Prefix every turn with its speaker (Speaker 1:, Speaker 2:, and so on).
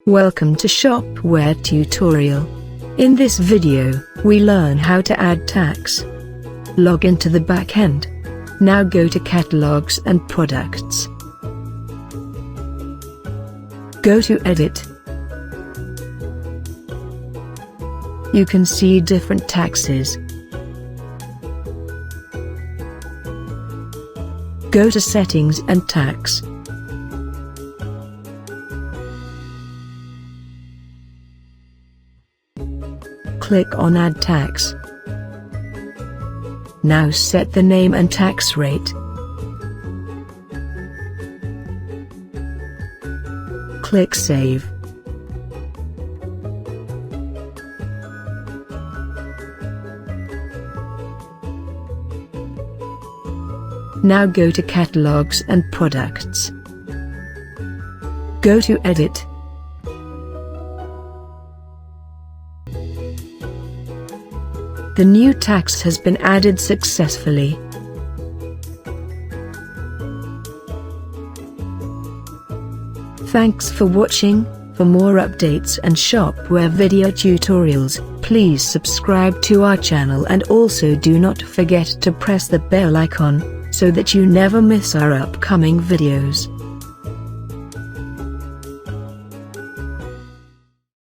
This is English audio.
Speaker 1: Welcome to Shopware tutorial. In this video, we learn how to add tags. Log into the backend. Now go to Catalogs and Products. Go to Edit. You can see different taxes. Go to Settings and Tax. Click on Add Tax. Now set the name and tax rate. Click Save. Now go to Catalogs and Products. Go to Edit. The new tax has been added successfully. Thanks for watching. For more updates and Shopware video tutorials, please subscribe to our channel and also do not forget to press the bell icon, so that you never miss our upcoming videos.